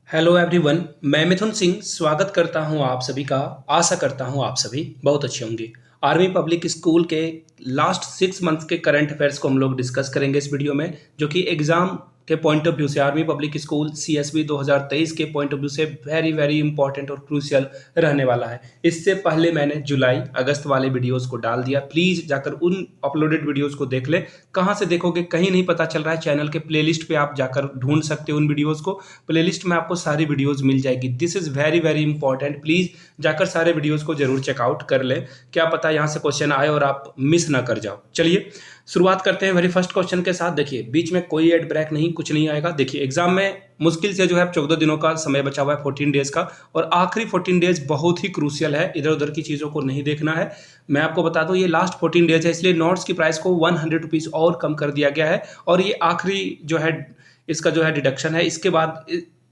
Hello everyone. मैं मिथुन सिंह स्वागत करता हूं आप सभी का। आशा करता हूं आप सभी बहुत अच्छे होंगे। आर्मी पब्लिक स्कूल के लास्ट 6 मंथ्स के करंट अफेयर्स को हम लोग डिस्कस करेंगे इस वीडियो में, जो कि एग्जाम के पॉइंट ऑफ व्यू से आर्मी पब्लिक स्कूल सीएसबी 2023 के पॉइंट ऑफ व्यू से वेरी वेरी इंपॉर्टेंट और क्रूशियल रहने वाला है। इससे पहले मैंने जुलाई अगस्त वाले वीडियोस को डाल दिया, प्लीज जाकर उन अपलोडेड वीडियोस को देख ले। कहाँ से देखोगे कहीं नहीं पता चल रहा है, चैनल के प्लेलिस्ट पे आप जाकर ढूंढ सकते हो उन वीडियोस को। प्लेलिस्ट में आपको सारी वीडियोस मिल जाएगी। This is very very important, please जाकर सारे वीडियोस को जरूर चेकआउट कर ले। क्या पता यहाँ से क्वेश्चन आए और आप मिस ना कर जाओ। चलिए शुरुआत करते हैं वेरी फर्स्ट क्वेश्चन के साथ। देखिए बीच में कोई एड ब्रेक नहीं, कुछ नहीं आएगा। देखिए एग्जाम में मुश्किल से जो है 14 दिनों का समय बचा हुआ है, 14 डेज का, और आखिरी 14 डेज बहुत ही क्रूशियल है। इधर उधर की चीज़ों को नहीं देखना है। मैं आपको बता दूं ये लास्ट 14 डेज है, इसलिए नोट्स की प्राइस को 100 रुपीज़ और कम कर दिया गया है। और ये आखिरी जो है इसका जो है डिडक्शन है, इसके बाद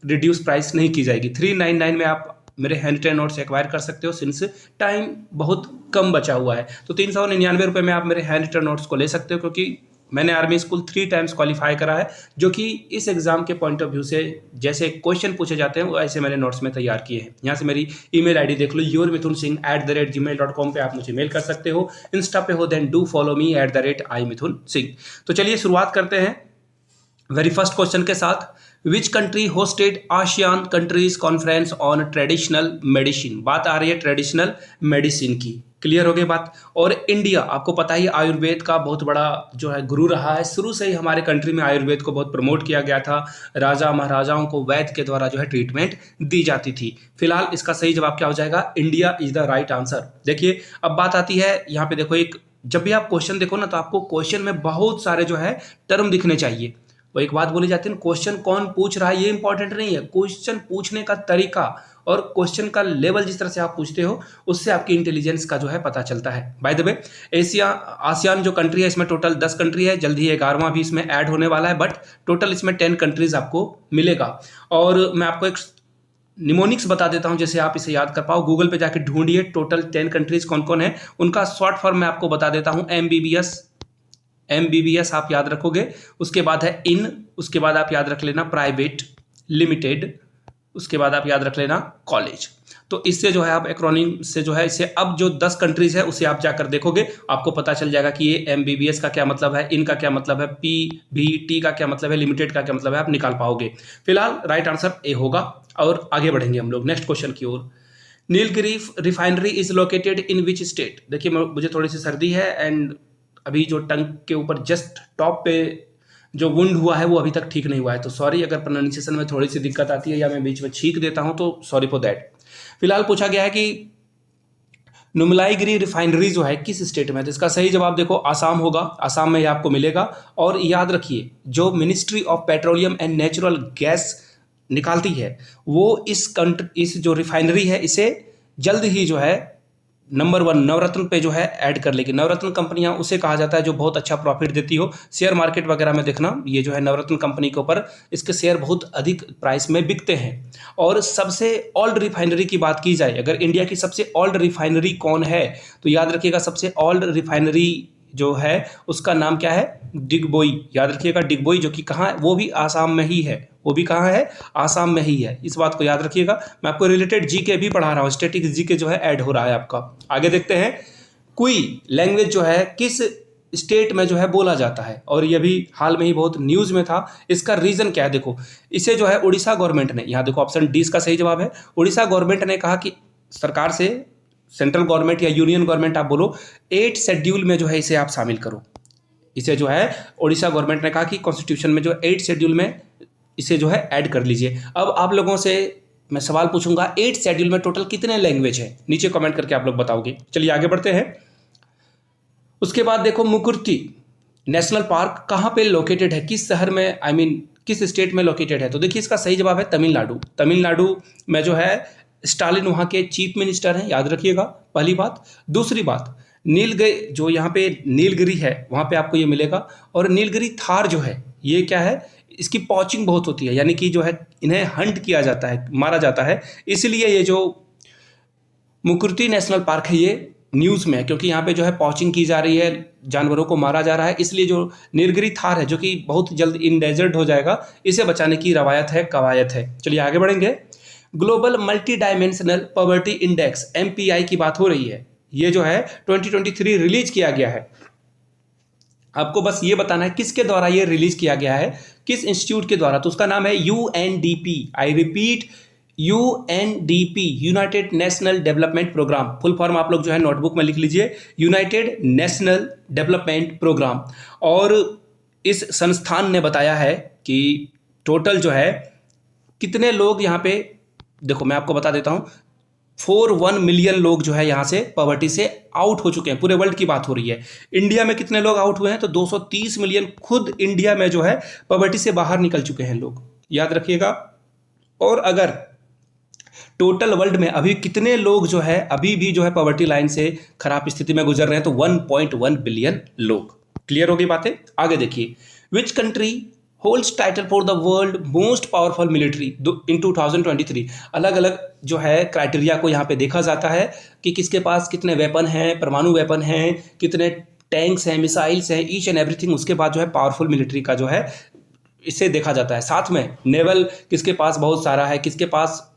रिड्यूस प्राइस नहीं की जाएगी। 399 में आप मेरे हैंड रिटेन नोट्स एक्वायर कर सकते हो, सिंस टाइम बहुत कम बचा हुआ है। तो 399 रुपये में आप मेरे हैंड रिटेन नोट्स को ले सकते हो, क्योंकि मैंने आर्मी स्कूल 3 टाइम्स क्वालिफाई करा है, जो कि इस एग्जाम के पॉइंट ऑफ व्यू से जैसे क्वेश्चन पूछे जाते हैं वो ऐसे मैंने नोट्स में तैयार किए हैं। यहाँ से मेरी ईमेल आईडी देख लो, yourmithunsingh@gmail.com पे आप मुझे मेल कर सकते हो। इंस्टा पे हो then do follow me @iMithunSingh। तो चलिए शुरुआत करते हैं वेरी फर्स्ट क्वेश्चन के साथ। Which country hosted ASEAN countries conference on traditional medicine. बात आ रही है ट्रेडिशनल मेडिसिन की। क्लियर हो गई बात। और इंडिया आपको पता ही आयुर्वेद का बहुत बड़ा जो है गुरु रहा है। शुरू से ही हमारे कंट्री में आयुर्वेद को बहुत प्रमोट किया गया था। राजा महाराजाओं को वैद्य के द्वारा जो है ट्रीटमेंट दी जाती थी। फिलहाल इसका सही जवाब क्या हो जाएगा? India is the right answer. देखिए अब बात आती है यहाँ पे, देखो एक जब भी आप क्वेश्चन देखो ना, तो आपको क्वेश्चन में बहुत सारे जो है टर्म दिखने चाहिए। वो एक बात बोली जाती है, क्वेश्चन कौन पूछ रहा है ये इंपॉर्टेंट नहीं है, क्वेश्चन पूछने का तरीका और क्वेश्चन का लेवल जिस तरह से आप पूछते हो उससे आपकी इंटेलिजेंस का जो है पता चलता है। By the way Asia ASEAN जो कंट्री है इसमें टोटल 10 कंट्री है, जल्द ही 11वां भी इसमें ऐड होने वाला है, बट टोटल इसमें 10 कंट्रीज आपको मिलेगा। और मैं आपको एक निमोनिक्स बता देता हूं जैसे आप इसे याद कर पाओ। गूगल पे जाके ढूंढिए टोटल 10 कंट्रीज कौन कौन है, उनका शॉर्ट फॉर्म मैं आपको बता देता हूं। एमबीबीएस आप याद रखोगे, उसके बाद है इन, उसके बाद आप याद रख लेना प्राइवेट, लिमिटेड, उसके बाद आप याद रख लेना कॉलेज। तो इससे जो है आप एक्रोनिम से जो है इसे अब जो 10 कंट्रीज है उसे आप जाकर देखोगे, आपको पता चल जाएगा कि ये एमबीबीएस का क्या मतलब है, इन का क्या मतलब है, पीबीटी का क्या मतलब है, लिमिटेड का क्या मतलब है, आप निकाल पाओगे। फिलहाल राइट आंसर ए होगा। और आगे बढ़ेंगे हम लोग नेक्स्ट क्वेश्चन की ओर। Nilgiri refinery is located in which state. देखिए मुझे थोड़ी सी सर्दी है एंड अभी जो टंग के ऊपर जस्ट टॉप पे जो वुंड हुआ है वो अभी तक ठीक नहीं हुआ है, तो सॉरी अगर प्रोनाउंसिएशन में थोड़ी सी दिक्कत आती है या मैं बीच में छींक देता हूं तो सॉरी फॉर दैट। फिलहाल पूछा गया है कि नुमलाईगिरी रिफाइनरी जो है किस स्टेट में है, तो इसका सही जवाब देखो आसाम होगा। आसाम में ये आपको मिलेगा। और याद रखिए जो ministry of petroleum and natural gas निकालती है वो इस जो रिफाइनरी है इसे जल्द ही जो है नंबर 1 नवरत्न पे जो है ऐड कर लेगी। नवरत्न कंपनियां उसे कहा जाता है जो बहुत अच्छा प्रॉफिट देती हो। शेयर मार्केट वगैरह में देखना ये जो है नवरत्न कंपनी के ऊपर इसके शेयर बहुत अधिक प्राइस में बिकते हैं। और सबसे ओल्ड रिफाइनरी की बात की जाए, अगर इंडिया की सबसे ओल्ड रिफाइनरी कौन है, तो याद रखिएगा सबसे ओल्ड रिफाइनरी जो है उसका नाम क्या है? डिगबोई। याद रखिएगा डिगबोई, जो कि कहाँ है? वो भी आसाम में ही है। वो भी कहाँ है? आसाम में ही है। इस बात को याद रखिएगा। मैं आपको रिलेटेड जीके भी पढ़ा रहा हूँ, स्टैटिक जीके जो है ऐड हो रहा है आपका। आगे देखते हैं। कुई लैंग्वेज जो है किस स्टेट में जो है बोला जाता है, और ये भी हाल में ही बहुत न्यूज में था। इसका रीजन क्या है? देखो इसे जो है उड़ीसा गवर्नमेंट ने, यहाँ देखो ऑप्शन डी इसका सही जवाब है। उड़ीसा गवर्नमेंट ने कहा कि सरकार से, सेंट्रल गवर्नमेंट या यूनियन गवर्नमेंट आप बोलो, 8 शेड्यूल में जो है इसे आप शामिल करो। इसे जो है उड़ीसा गवर्नमेंट ने कहा कि कॉन्स्टिट्यूशन में जो 8 शेड्यूल में इसे जो है ऐड कर लीजिए। अब आप लोगों से मैं सवाल पूछूंगा 8 शेड्यूल में टोटल कितने लैंग्वेज है, नीचे कमेंट करके आप लोग बताओगे। चलिए आगे बढ़ते हैं। उसके बाद देखो मुकुर्ती नेशनल पार्क कहाँ पे लोकेटेड है, किस शहर में, आई मीन किस स्टेट में लोकेटेड है, तो देखिए इसका सही जवाब है तमिलनाडु। तमिलनाडु में जो है स्टालिन वहाँ के चीफ मिनिस्टर हैं, याद रखिएगा पहली बात। दूसरी बात नीलगिरी, जो यहाँ पे नीलगिरी है वहाँ पे आपको ये मिलेगा। और नीलगिरी थार जो है ये क्या है, इसकी पॉचिंग बहुत होती है, यानी कि जो है इन्हें हंट किया जाता है, मारा जाता है, इसलिए ये जो मुकुर्ती नेशनल पार्क है ये न्यूज़ में है, क्योंकि यहाँ पे जो है पॉचिंग की जा रही है, जानवरों को मारा जा रहा है, इसलिए जो नीलगिरी थार है जो कि बहुत जल्द इंडेंजर्ड हो जाएगा, इसे बचाने की रवायत है, कवायद है। चलिए आगे बढ़ेंगे। Global multi dimensional poverty index MPI की बात हो रही है। ये जो है 2023 रिलीज किया गया है। आपको बस ये बताना है किसके द्वारा ये रिलीज किया गया है, किस इंस्टीट्यूट के द्वारा। तो उसका नाम है UNDP। I repeat, UNDP, United National Development Programme. Full form आप लोग जो है नोटबुक में लिख लीजिए, यूनाइटेड नेशनल डेवलपमेंट प्रोग्राम। और इस संस्थान ने बताया है कि टोटल जो है कितने लोग यहाँ पे, देखो मैं आपको बता देता हूँ, 41 मिलियन लोग जो है यहाँ से पॉवर्टी से आउट हो चुके हैं। पूरे वर्ल्ड की बात हो रही है। इंडिया में कितने लोग आउट हुए हैं, तो 230 मिलियन खुद इंडिया में जो है पॉवर्टी से बाहर निकल चुके हैं लोग, याद रखिएगा। और अगर टोटल वर्ल्ड में अभी कितने लोग जो है अभी भी जो है पॉवर्टी लाइन से खराब स्थिति में गुजर रहे हैं, तो 1.1 बिलियन लोग। क्लियर होगी बातें। आगे देखिए, which country holds title for the world most powerful military इन 2023। अलग अलग जो है क्राइटेरिया को यहाँ पे देखा जाता है कि किसके पास कितने वेपन हैं, परमाणु वेपन हैं, कितने टैंक्स हैं, मिसाइल्स हैं, ईच एंड एवरीथिंग। उसके बाद जो है पावरफुल मिलिट्री का जो है इसे देखा जाता है। साथ में नेवल किसके पास बहुत सारा है, किसके पास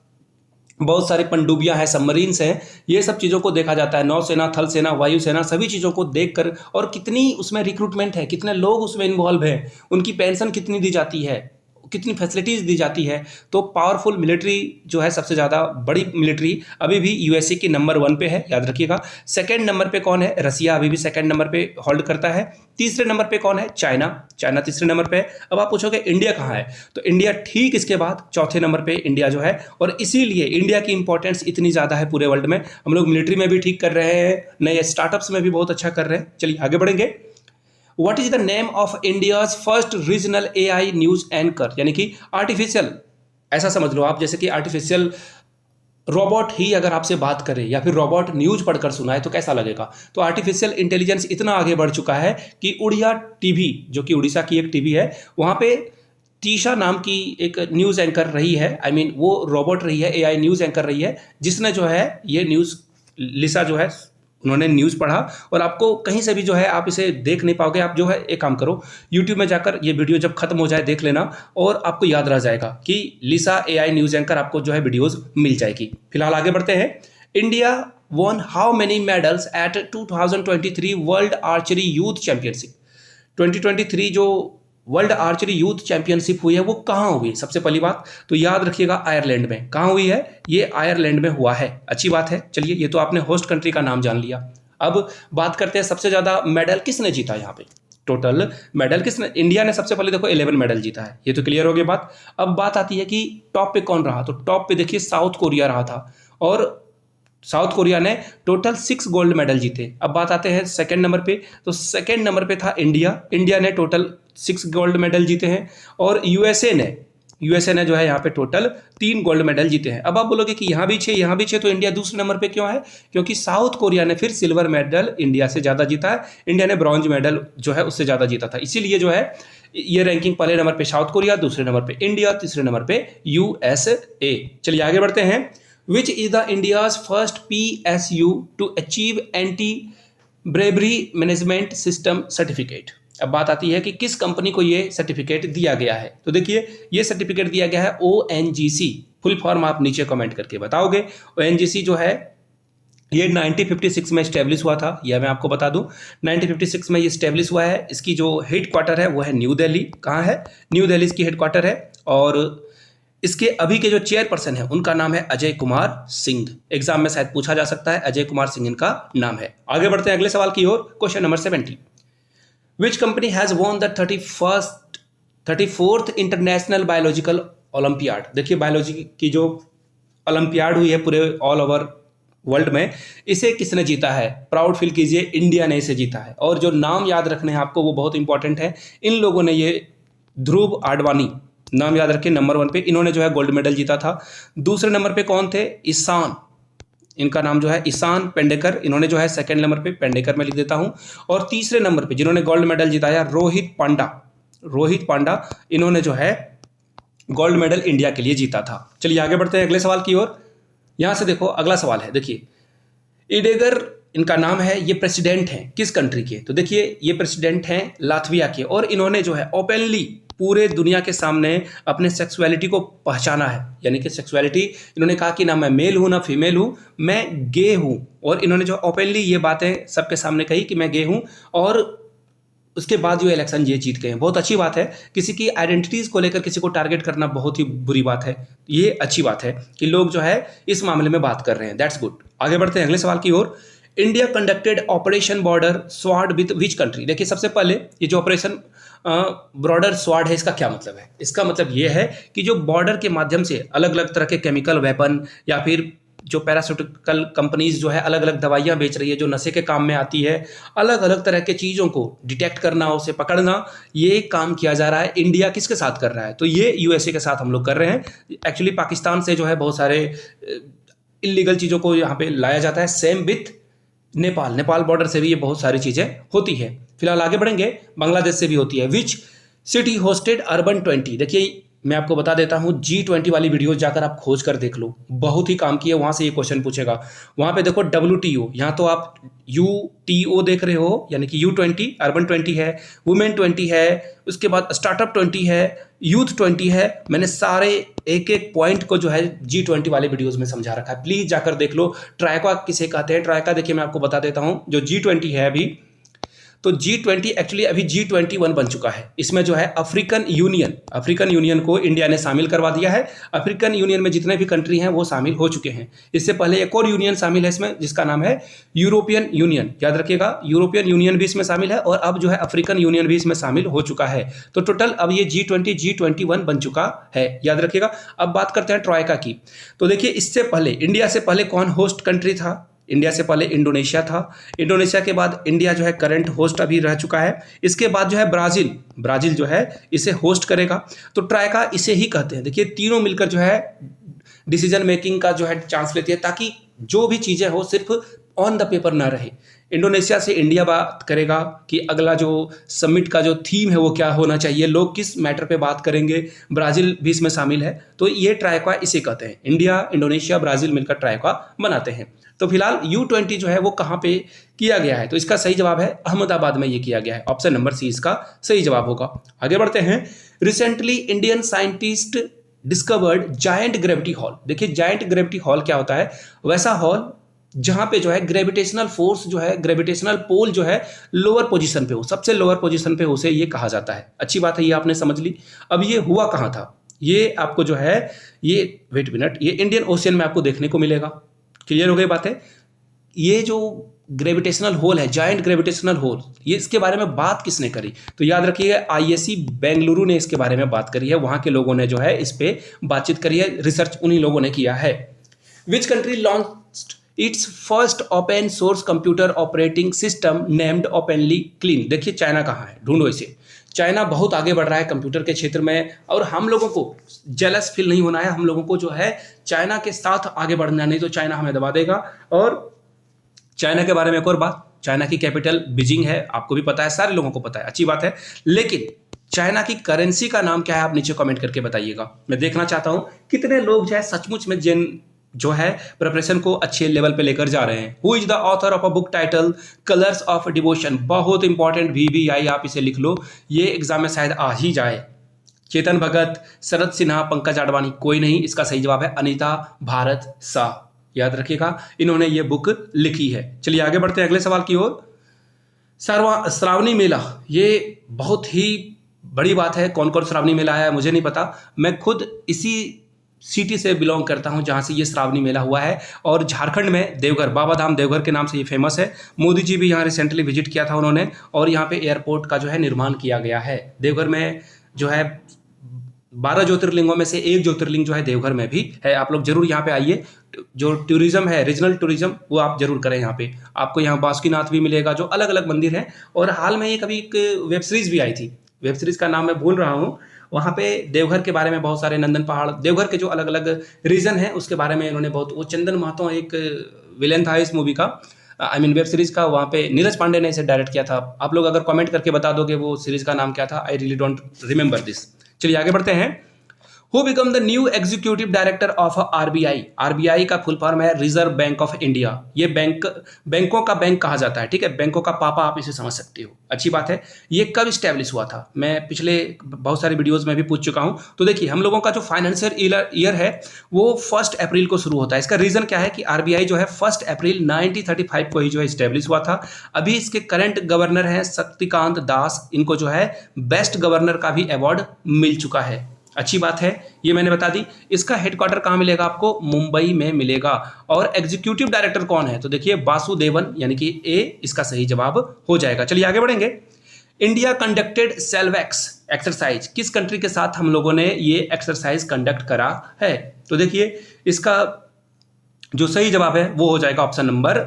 बहुत सारी पनडुब्बियां हैं, सबमरीन्स हैं, ये सब चीज़ों को देखा जाता है। नौसेना, थल सेना, वायुसेना, सभी चीज़ों को देखकर, और कितनी उसमें रिक्रूटमेंट है, कितने लोग उसमें इन्वॉल्व हैं, उनकी पेंशन कितनी दी जाती है, कितनी फैसिलिटीज़ दी जाती है। तो पावरफुल मिलिट्री जो है, सबसे ज़्यादा बड़ी मिलिट्री अभी भी USA की नंबर 1 पे है, याद रखिएगा। सेकंड नंबर पे कौन है, रसिया अभी भी सेकंड नंबर पे होल्ड करता है। तीसरे नंबर पे कौन है, चाइना। चाइना तीसरे नंबर पे है। अब आप पूछोगे इंडिया कहाँ है, तो इंडिया ठीक इसके बाद चौथे नंबर पे इंडिया जो है। और इसीलिए इंडिया की इंपॉर्टेंस इतनी ज़्यादा है पूरे वर्ल्ड में। हम लोग मिलिट्री में भी ठीक कर रहे हैं, नए स्टार्टअप्स में भी बहुत अच्छा कर रहे हैं। चलिए आगे बढ़ेंगे। What is the name of India's first regional AI news anchor, यानी कि आर्टिफिशियल, ऐसा समझ लो आप जैसे कि आर्टिफिशियल रोबोट ही अगर आपसे बात करे या फिर रोबोट न्यूज पढ़कर सुनाए तो कैसा लगेगा। तो आर्टिफिशियल इंटेलिजेंस इतना आगे बढ़ चुका है कि उड़िया टीवी, जो कि उड़ीसा की एक टीवी है, वहाँ पे तीशा नाम की एक न्यूज़ एंकर रही है, आई मीन वो रोबोट रही है, AI न्यूज़ एंकर रही है, जिसने जो है ये न्यूज़, लिसा जो है उन्होंने न्यूज़ पढ़ा। और आपको कहीं से भी जो है आप इसे देख नहीं पाओगे। आप जो है एक काम करो, यूट्यूब में जाकर ये वीडियो जब खत्म हो जाए देख लेना, और आपको याद रह जाएगा कि लिसा AI न्यूज़ एंकर, आपको जो है वीडियोज़ मिल जाएगी। फिलहाल आगे बढ़ते हैं। India won how many medals at 2023 world archery youth championship. 2023 जो वर्ल्ड आर्चरी यूथ चैंपियनशिप हुई है वो कहाँ हुई है? सबसे पहली बात तो याद रखिएगा, आयरलैंड में। कहाँ हुई है? ये आयरलैंड में हुआ है। अच्छी बात है। चलिए, ये तो आपने होस्ट कंट्री का नाम जान लिया। अब बात करते हैं सबसे ज़्यादा मेडल किसने जीता यहाँ पे। टोटल मेडल किसने, इंडिया ने सबसे पहले देखो 11 मेडल जीता है, ये तो क्लियर हो गई बात। अब बात आती है कि टॉप पे कौन रहा, तो टॉप पे देखिए साउथ कोरिया रहा था, और साउथ कोरिया ने टोटल 6 गोल्ड मेडल जीते। अब बात आते हैं सेकंड नंबर पे, तो सेकंड नंबर पे था इंडिया। इंडिया ने टोटल 6 गोल्ड मेडल जीते हैं। और यूएसए ने जो है यहाँ पे टोटल 3 गोल्ड मेडल जीते हैं। अब आप बोलोगे कि यहाँ भी 6, यहाँ भी 6, तो इंडिया दूसरे नंबर पे क्यों है? क्योंकि साउथ कोरिया ने फिर सिल्वर मेडल इंडिया से ज़्यादा जीता है, इंडिया ने ब्रॉन्ज मेडल जो है उससे ज़्यादा जीता था। इसीलिए जो है ये रैंकिंग पहले नंबर पे साउथ कोरिया, दूसरे नंबर पे इंडिया, तीसरे नंबर पे USA। चलिए आगे बढ़ते हैं। Which is the India's first PSU to achieve anti-bravery management system certificate? अब बात आती है कि किस कंपनी को ये सर्टिफिकेट दिया गया है। तो देखिए, ये सर्टिफिकेट दिया गया है ONGC। फुल फॉर्म आप नीचे कमेंट करके बताओगे। ONGC जो है ये 1956 में स्टैब्लिश हुआ था, यह मैं आपको बता दूं। 1956 में ये स्टैब्लिश हुआ है। इसकी जो हेड क्वार्टर है वो है न्यू दिल्ली। कहाँ है? न्यू दिल्ली इसकी हेड क्वार्टर है। और इसके अभी के जो चेयरपर्सन है उनका नाम है अजय कुमार सिंह। एग्जाम में शायद पूछा जा सकता है, अजय कुमार सिंह इनका नाम है। आगे बढ़ते हैं अगले सवाल की ओर। Question number 70। Which company has won the 34th international biological olympiad. देखिए, बायोलॉजी की जो ओलंपियाड हुई है पूरे ऑल ओवर वर्ल्ड में, इसे किसने जीता है? प्राउड फील कीजिए, इंडिया ने इसे जीता है। और जो नाम याद रखने हैं आपको वो बहुत इंपॉर्टेंट है। इन लोगों ने, ये ध्रुव आडवाणी, नाम याद रखें, नंबर 1 पे इन्होंने जो है गोल्ड मेडल जीता था। दूसरे नंबर पे कौन थे? ईशान, इनका नाम जो है ईशान पेंडेकर, इन्होंने जो है सेकंड नंबर पे, पेंडेकर में लिख देता हूं। और तीसरे नंबर पे जिन्होंने गोल्ड मेडल जिताया, रोहित पांडा, इन्होंने जो है गोल्ड मेडल इंडिया के लिए जीता था। चलिए आगे बढ़ते हैं अगले सवाल की ओर। यहां से देखो, अगला सवाल है, देखिए, इडेगर इनका नाम है, ये प्रेसिडेंट हैं किस कंट्री के, तो देखिए ये प्रेसिडेंट हैं लातविया के, और इन्होंने जो है ओपनली पूरे दुनिया के सामने अपने सेक्सुअलिटी को पहचाना है। यानी कि सेक्सुअलिटी, इन्होंने कहा कि ना मैं मेल हूं ना फीमेल हूं, मैं गे हूं। और इन्होंने जो ओपनली ये बातें सबके सामने कही कि मैं गे हूं, और उसके बाद जो इलेक्शन ये जीत गए हैं। बहुत अच्छी बात है, किसी की आइडेंटिटीज को लेकर किसी को टारगेट करना बहुत ही बुरी बात है। ये अच्छी बात है कि लोग जो है इस मामले में बात कर रहे हैं, दैट्स गुड। आगे बढ़ते हैं अगले सवाल की ओर। India conducted operation border squad with which country. देखिए सबसे पहले ये जो ऑपरेशन बॉर्डर स्वाड है, इसका क्या मतलब है? इसका मतलब ये है कि जो बॉर्डर के माध्यम से अलग अलग तरह के केमिकल वेपन या फिर जो पैरासूटिकल कंपनीज जो है अलग अलग दवाइयाँ बेच रही है जो नशे के काम में आती है, अलग अलग तरह के चीज़ों को डिटेक्ट करना, उसे पकड़ना, ये काम किया जा रहा है। इंडिया किसके साथ कर रहा है? तो ये यूएसए के साथ हम लोग कर रहे हैं। एक्चुअली पाकिस्तान से जो है बहुत सारे इलीगल चीज़ों को यहाँ पे लाया जाता है। सेम विथ नेपाल बॉर्डर से भी ये बहुत सारी चीज़ें होती है। फिलहाल आगे बढ़ेंगे, बांग्लादेश से भी होती है। विच सिटी होस्टेड अर्बन 20। देखिए मैं आपको बता देता हूँ, G20 वाली वीडियोस जाकर आप खोज कर देख लो, बहुत ही काम की है। वहाँ से ये क्वेश्चन पूछेगा। वहाँ पे देखो WTO, यहाँ तो आप UTO देख रहे हो, यानी कि U20 अर्बन 20 है, वुमेन 20 है, उसके बाद स्टार्टअप 20 है, यूथ 20 है। मैंने सारे एक एक पॉइंट को जो है G20 वाले वीडियोस में समझा रखा है, प्लीज जाकर देख लो। ट्राइका किसे कहते हैं? ट्राइका देखिए मैं आपको बता देता हूँ, जो G20 है अभी, तो G20 एक्चुअली अभी G21 बन चुका है। इसमें जो है अफ्रीकन यूनियन को इंडिया ने शामिल करवा दिया है। अफ्रीकन यूनियन में जितने भी कंट्री हैं वो शामिल हो चुके हैं। इससे पहले एक और यूनियन शामिल है इसमें, जिसका नाम है यूरोपियन यूनियन। याद रखिएगा, यूरोपियन यूनियन भी इसमें शामिल है, और अब जो है अफ्रीकन यूनियन भी इसमें शामिल हो चुका है। तो टोटल अब ये G21 बन चुका है, याद रखिएगा। अब बात करते हैं ट्राइका की। तो देखिए इससे पहले, इंडिया से पहले कौन होस्ट कंट्री था? इंडिया से पहले इंडोनेशिया था। इंडोनेशिया के बाद इंडिया जो है करंट होस्ट अभी रह चुका है। इसके बाद जो है ब्राज़ील जो है इसे होस्ट करेगा। तो ट्राइका इसे ही कहते हैं। देखिए तीनों मिलकर जो है डिसीजन मेकिंग का जो है चांस लेती है, ताकि जो भी चीज़ें हो सिर्फ ऑन द पेपर ना रहे। इंडोनेशिया से इंडिया बात करेगा कि अगला जो समिट का जो थीम है वो क्या होना चाहिए, लोग किस मैटर पे बात करेंगे। ब्राज़ील भी इसमें शामिल है। तो ये ट्राइका इसे कहते हैं। इंडिया, इंडोनेशिया, ब्राज़ील मिलकर ट्राइका बनाते हैं। तो फिलहाल U20 जो है वो कहाँ पे किया गया है? तो इसका सही जवाब है अहमदाबाद में ये किया गया है। ऑप्शन नंबर सी इसका सही जवाब होगा। आगे बढ़ते हैं। Recently Indian scientist discovered giant gravity hall. देखिए जायंट ग्रेविटी हॉल क्या होता है? वैसा हॉल जहां पे जो है ग्रेविटेशनल फोर्स जो है, ग्रेविटेशनल पोल जो है लोअर पोजीशन पे हो, सबसे लोअर पोजीशन पे उसे ये कहा जाता है। अच्छी बात है, ये आपने समझ ली। अब ये हुआ कहाँ था? ये आपको जो है ये वेट मिनट, ये इंडियन ओशियन में आपको देखने को मिलेगा। क्लियर हो गई बात है? ये जो ग्रेविटेशनल होल है, जायंट ग्रेविटेशनल होल, ये इसके बारे में बात किसने करी? तो याद रखिएगा IISc बेंगलुरु ने इसके बारे में बात करी है। वहां के लोगों ने जो है इस पे बातचीत करी है, रिसर्च उन्हीं लोगों ने किया है। Which country launched it's first open source computer operating system named openly clean. देखिए चाइना कहाँ है, ढूंढो इसे। चाइना बहुत आगे बढ़ रहा है कंप्यूटर के क्षेत्र में, और हम लोगों को जेलस फील नहीं होना है। हम लोगों को जो है चाइना के साथ आगे बढ़ना, नहीं तो चाइना हमें दबा देगा। और चाइना के बारे में एक और बात, चाइना की कैपिटल बीजिंग है, आपको भी पता है, सारे लोगों को पता है, अच्छी बात है। लेकिन चाइना की करेंसी का नाम क्या है? आप नीचे कमेंट करके बताइएगा। मैं देखना चाहता हूं कितने लोग जो है सचमुच में जो है प्रिपरेशन को अच्छे लेवल पे लेकर जा रहे हैं। Who is the author of a book title colours of devotion? बहुत इंपॉर्टेंट, VVI आप इसे लिख लो, ये एग्जाम में शायद आ ही जाए। चेतन भगत, शरद सिन्हा, पंकज आडवाणी? कोई नहीं, इसका सही जवाब है अनीता भारत शाह। याद रखिएगा, इन्होंने ये बुक लिखी है। चलिए आगे बढ़ते हैं अगले सवाल की ओर। श्रावणी मेला, ये बहुत ही बड़ी बात है। कौन कौन श्रावणी मेला है मुझे नहीं पता। मैं खुद इसी सिटी से बिलोंग करता हूं जहां से ये श्रावणी मेला हुआ है, और झारखंड में देवघर, बाबा धाम देवघर के नाम से ये फेमस है। मोदी जी भी यहाँ रिसेंटली विजिट किया था उन्होंने, और यहाँ पे एयरपोर्ट का जो है निर्माण किया गया है। देवघर में जो है 12 ज्योतिर्लिंगों में से एक ज्योतिर्लिंग जो है देवघर में भी है। आप लोग जरूर यहाँ पे आइए। जो टूरिज्म है, रीजनल टूरिज्म, वो आप जरूर करें। यहाँ पे आपको यहाँ बासुकीनाथ भी मिलेगा, जो अलग अलग मंदिर हैं। और हाल में एक वेब सीरीज भी आई थी, वेब सीरीज का नाम मैं भूल रहा हूँ। वहाँ पे देवघर के बारे में बहुत सारे, नंदन पहाड़, देवघर के जो अलग अलग रीजन है उसके बारे में इन्होंने बहुत, वो चंदन महतो एक विलेन था इस मूवी का, वेब सीरीज का। वहाँ पे नीरज पांडे ने इसे डायरेक्ट किया था। आप लोग अगर कमेंट करके बता दोगे वो सीरीज का नाम क्या था, I really don't remember this. चलिए आगे बढ़ते हैं। Who become the new executive director of RBI. RBI का फुल फॉर्म है रिजर्व बैंक ऑफ इंडिया। ये बैंकों का बैंक कहा जाता है, ठीक है, बैंकों का पापा आप इसे समझ सकते हो। अच्छी बात है। ये कब स्टैब्लिश हुआ था, मैं पिछले बहुत सारे वीडियोस में भी पूछ चुका हूं। तो देखिए, हम लोगों का जो फाइनेंशियल ईयर है वो 1 अप्रैल को शुरू होता है। इसका रीजन क्या है कि आरबीआई जो है 1 अप्रैल 1935 को ही जो है स्टैब्लिश हुआ था। अभी इसके करंट गवर्नर हैं शक्तिकांत दास। इनको जो है बेस्ट गवर्नर का भी अवार्ड मिल चुका है। अच्छी बात है, ये मैंने बता दी। इसका हेडक्वार्टर कहाँ मिलेगा आपको? मुंबई में मिलेगा। और एग्जीक्यूटिव डायरेक्टर कौन है? तो देखिए वासुदेवन, यानी कि ए इसका सही जवाब हो जाएगा। चलिए आगे बढ़ेंगे। India conducted SALVEX exercise. किस कंट्री के साथ हम लोगों ने ये एक्सरसाइज कंडक्ट करा है? तो देखिए इसका जो सही जवाब है वो हो जाएगा ऑप्शन नंबर,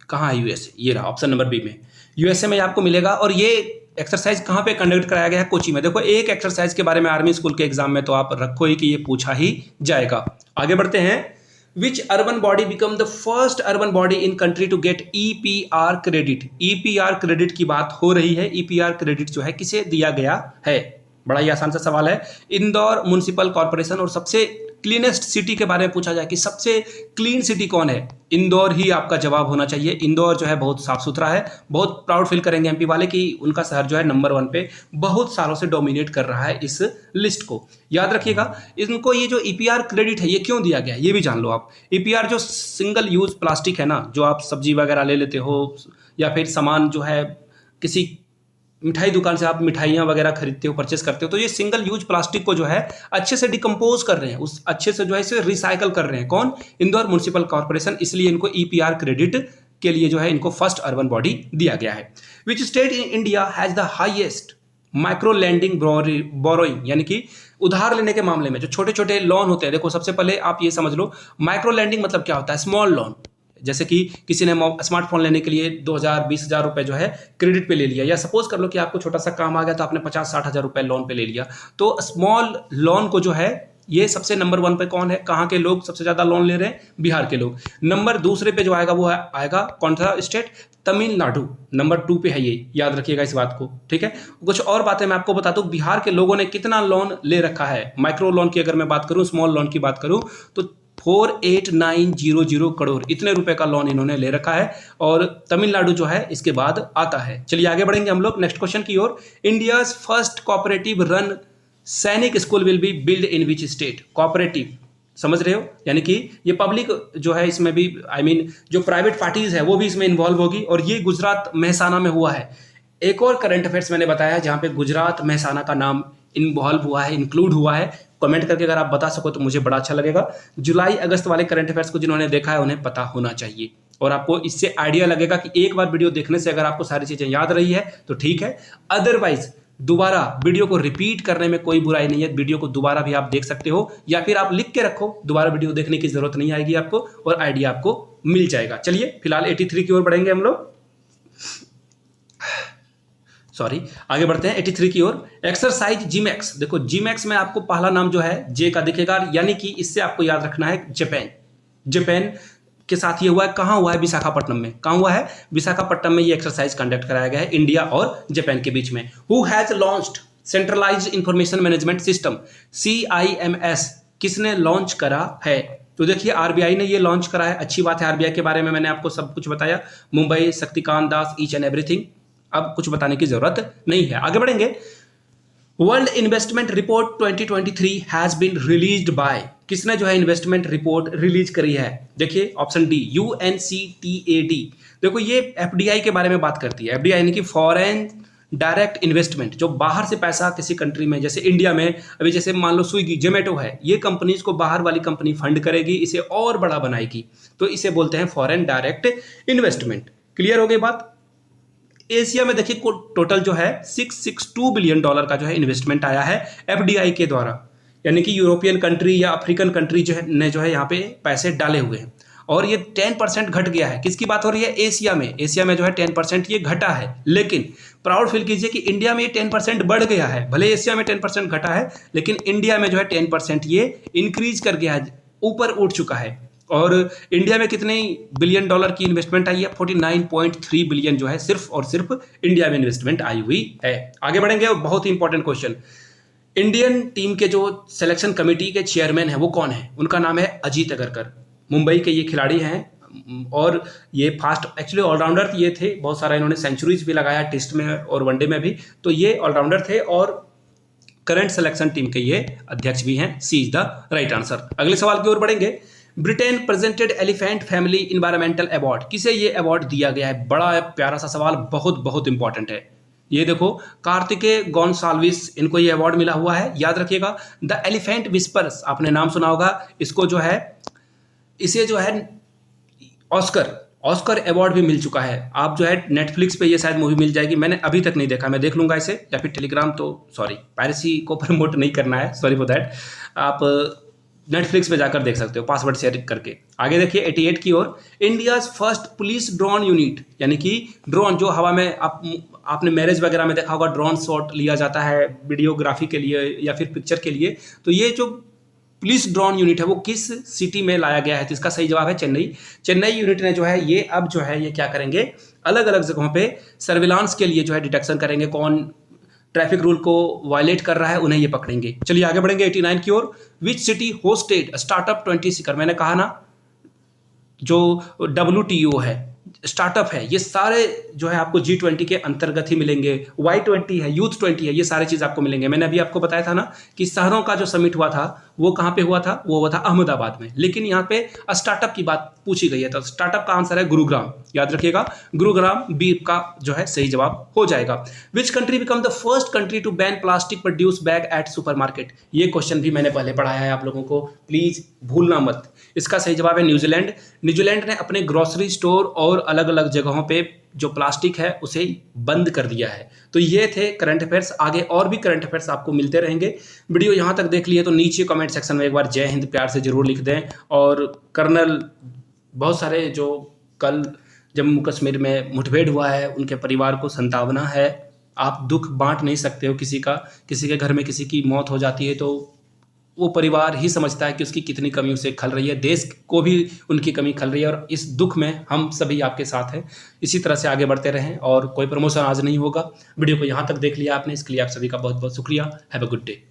कहाँ है? यूएसए। ये रहा ऑप्शन नंबर बी में, यूएसए में आपको मिलेगा। और ये एक्सरसाइज कहाँ पे कंडक्ट कराया गया है? कोची में। देखो, एक एक्सरसाइज के बारे में आर्मी स्कूल के एग्जाम में तो आप रखो ही कि ये पूछा ही जाएगा। आगे बढ़ते हैं। Which urban body become the first urban body in country to get EPR credit? EPR credit की बात हो रही है। ईपीआर क्रेडिट जो है किसे दिया गया है? बड़ा ही आसान सा सवाल है। Indore municipal corporation. और सबसे क्लीनेस्ट सिटी के बारे में पूछा जाए कि सबसे क्लीन सिटी कौन है? इंदौर ही आपका जवाब होना चाहिए। इंदौर जो है बहुत साफ सुथरा है। बहुत प्राउड फील करेंगे एमपी वाले कि उनका शहर जो है नंबर 1 पे बहुत सालों से डोमिनेट कर रहा है इस लिस्ट को। याद रखिएगा। इनको ये जो ईपीआर क्रेडिट है ये क्यों दिया गया है ये भी जान लो आप। ईपीआर जो सिंगल यूज प्लास्टिक है ना, जो आप सब्जी वगैरह ले लेते हो या फिर सामान जो है किसी मिठाई दुकान से आप मिठाइयाँ वगैरह खरीदते हो, परचेस करते हो, तो ये सिंगल यूज प्लास्टिक को जो है अच्छे से डिकम्पोज कर रहे हैं, उस अच्छे से जो है इसे रिसाइकल कर रहे हैं। कौन? Indore municipal corporation. इसलिए इनको ईपीआर क्रेडिट के लिए जो है इनको फर्स्ट अर्बन बॉडी दिया गया है। Which state in India has the highest micro lending borrowing, यानी कि उधार लेने के मामले में जो छोटे छोटे लोन होते हैं। देखो, सबसे पहले आप ये समझ लो माइक्रो लैंडिंग मतलब क्या होता है? Small loan. जैसे कि किसी ने स्मार्टफोन लेने के लिए 2000-20,000 रुपए जो है क्रेडिट पे ले लिया, या सपोज कर लो कि आपको छोटा सा काम आ गया तो आपने 50-60 हज़ार रुपए लोन पे ले लिया। तो स्मॉल लोन को जो है ये सबसे नंबर 1 पे कौन है? कहाँ के लोग सबसे ज्यादा लोन ले रहे हैं? बिहार के लोग। नंबर दूसरे पे जो आएगा वो आएगा कौन सा स्टेट? तमिलनाडु। नंबर 2 पे है ये, याद रखिएगा इस बात को, ठीक है। कुछ और बातें मैं आपको बता दूं। बिहार के लोगों ने कितना लोन ले रखा है? माइक्रो लोन की अगर मैं बात करूं, स्मॉल लोन की बात करूं, तो 48,900 करोड़ इतने रुपए का लोन इन्होंने ले रखा है। और तमिलनाडु जो है इसके बाद आता है। चलिए आगे बढ़ेंगे हम लोग नेक्स्ट क्वेश्चन की ओर। इंडिया फर्स्ट कोऑपरेटिव रन सैनिक school will be build in which state? Cooperative समझ रहे हो, यानी कि ये पब्लिक जो है इसमें भी जो प्राइवेट पार्टीज है वो भी इसमें इन्वॉल्व होगी। और ये गुजरात मेहसाना में हुआ है। एक और करंट अफेयर्स मैंने बताया जहां पे गुजरात मेहसाना का नाम इन्वॉल्व हुआ है, इंक्लूड हुआ है। कमेंट करके अगर आप बता सको तो मुझे बड़ा अच्छा लगेगा। जुलाई अगस्त वाले करंट अफेयर्स को जिन्होंने देखा है उन्हें पता होना चाहिए, और आपको इससे आइडिया लगेगा कि एक बार वीडियो देखने से अगर आपको सारी चीजें याद रही है तो ठीक है, अदरवाइज दोबारा वीडियो को रिपीट करने में कोई बुराई नहीं है। वीडियो को दोबारा भी आप देख सकते हो, या फिर आप लिख के रखो, दोबारा वीडियो देखने की जरूरत नहीं आएगी आपको, और आइडिया आपको मिल जाएगा। चलिए फिलहाल 83 की ओर बढ़ेंगे हम लोग। सॉरी, आगे बढ़ते हैं 83 की ओर। Exercise Gmax. देखो, जीमैक्स में आपको पहला नाम जो है जे का दिखेगा, यानी कि इससे आपको याद रखना है जापान। जापान के साथ ये हुआ है। कहाँ हुआ है? विशाखापट्टनम में। कहाँ हुआ है? विशाखापट्टनम में ये एक्सरसाइज कंडक्ट कराया गया है इंडिया और जापान के बीच में। Who has launched centralised information management system CIMS? किसने लॉन्च करा है? तो देखिए आरबीआई ने ये लॉन्च करा है। अच्छी बात है, आरबीआई के बारे में मैंने आपको सब कुछ बताया। Mumbai, Shaktikanta Das, each and everything. अब कुछ बताने की जरूरत नहीं है। आगे बढ़ेंगे। World Investment Report 2023 has been released by? किसने जो है इन्वेस्टमेंट रिपोर्ट रिलीज करी है? देखिए ऑप्शन डी, UNCTAD। देखो ये एफडीआई के बारे में बात करती है। एफडीआई यानी कि फॉरेन डायरेक्ट इन्वेस्टमेंट, जो बाहर से पैसा किसी कंट्री में, जैसे इंडिया में अभी जैसे मान लो स्विगी, जोमेटो है, ये कंपनीज को बाहर वाली कंपनी फंड करेगी, इसे और बड़ा बनाएगी, तो इसे बोलते हैं फॉरेन डायरेक्ट इन्वेस्टमेंट। क्लियर हो गई बात? एशिया में देखिए टोटल जो है $662 बिलियन का जो है इन्वेस्टमेंट आया है एफडीआई के द्वारा, यानी कि यूरोपियन कंट्री या अफ्रीकन कंट्री जो है ने जो है यहाँ पे पैसे डाले हुए हैं। और ये 10% घट गया है। किसकी बात हो रही है? एशिया में। एशिया में जो है 10% ये घटा है, लेकिन प्राउड फील कीजिए कि इंडिया में ये 10% बढ़ गया है। भले एशिया में 10% घटा है, लेकिन इंडिया में जो है 10% ये इंक्रीज कर गया है, ऊपर उठ चुका है। और इंडिया में कितने बिलियन डॉलर की इन्वेस्टमेंट आई है? 49.3 बिलियन जो है सिर्फ और सिर्फ इंडिया में इन्वेस्टमेंट आई हुई है। आगे बढ़ेंगे और बहुत ही इंपॉर्टेंट क्वेश्चन। इंडियन टीम के जो सिलेक्शन कमेटी के चेयरमैन हैं वो कौन है? उनका नाम है अजीत अगरकर। मुंबई के ये खिलाड़ी हैं और ये फास्ट एक्चुअली ऑलराउंडर ये थे, बहुत सारा इन्होंने सेंचुरीज भी लगाया टेस्ट में और वनडे में भी, तो ये ऑलराउंडर थे और करंट सिलेक्शन टीम के ये अध्यक्ष भी हैं। सी इज द राइट आंसर। अगले सवाल की ओर बढ़ेंगे। Britain presented elephant family environmental award, किसे ये अवार्ड दिया गया है? बड़ा प्यारा सा सवाल, बहुत बहुत इंपॉर्टेंट है। ये देखो, कार्तिकेय गोंसाल्विस, इनको ये अवार्ड मिला हुआ है। याद रखिएगा, द एलिफेंट विस्पर्स, आपने नाम सुना होगा इसको, जो है इसे जो है ऑस्कर अवार्ड भी मिल चुका है। आप जो है नेटफ्लिक्स पे ये शायद मूवी मिल जाएगी, मैंने अभी तक नहीं देखा, मैं देख लूंगा इसे, या फिर टेलीग्राम, तो सॉरी पायरेसी को प्रमोट नहीं करना है, सॉरी फॉर दैट। आप नेटफ्लिक्स पे जाकर देख सकते हो पासवर्ड शेयर करके। आगे देखिए 88 की ओर। India's first police drone unit, यानी कि ड्रोन जो हवा में आपने मैरिज वगैरह में देखा होगा, ड्रोन शॉट लिया जाता है वीडियोग्राफी के लिए या फिर पिक्चर के लिए, तो ये जो पुलिस ड्रोन यूनिट है वो किस सिटी में लाया गया है? तो इसका सही जवाब है चेन्नई। चेन्नई यूनिट ने जो है ये अब जो है ये क्या करेंगे, अलग अलग जगहों पे सर्विलांस के लिए जो है डिटेक्शन करेंगे, कौन ट्रैफिक रूल को वायलेट कर रहा है उन्हें ये पकड़ेंगे। चलिए आगे बढ़ेंगे 89 की ओर। Which city hosted startup 20 Sikar, मैंने कहा ना जो WTO है, स्टार्टअप है, ये सारे जो है आपको G20 के अंतर्गत ही मिलेंगे। Y20 है, यूथ 20 है, ये सारे चीज़ आपको मिलेंगे। मैंने अभी आपको बताया था ना कि शहरों का जो समिट हुआ था वो कहाँ पे हुआ था? वो हुआ था अहमदाबाद में, लेकिन यहाँ पे स्टार्टअप की बात पूछी गई है, तो स्टार्टअप का आंसर है गुरुग्राम। याद रखिएगा, गुरुग्राम बी का जो है सही जवाब हो जाएगा। Which country become the first country to ban plastic produce bag at supermarket, ये क्वेश्चन भी मैंने पहले पढ़ाया है आप लोगों को, प्लीज भूलना मत। इसका सही जवाब है न्यूजीलैंड। न्यूजीलैंड ने अपने ग्रोसरी स्टोर और अलग अलग जगहों पे जो प्लास्टिक है उसे बंद कर दिया है। तो ये थे करंट अफेयर्स, आगे और भी करंट अफेयर्स आपको मिलते रहेंगे। वीडियो यहाँ तक देख लिए तो नीचे कमेंट सेक्शन में एक बार जय हिंद प्यार से जरूर लिख दें। और कर्नल बहुत सारे जो कल जम्मू कश्मीर में मुठभेड़ हुआ है उनके परिवार को संतावना है। आप दुख बांट नहीं सकते हो किसी का, किसी के घर में किसी की मौत हो जाती है तो वो परिवार ही समझता है कि उसकी कितनी कमी उसे खल रही है, देश को भी उनकी कमी खल रही है, और इस दुख में हम सभी आपके साथ हैं। इसी तरह से आगे बढ़ते रहें, और कोई प्रमोशन आज नहीं होगा। वीडियो को यहाँ तक देख लिया आपने, इसके लिए आप सभी का बहुत बहुत शुक्रिया। Have a good day.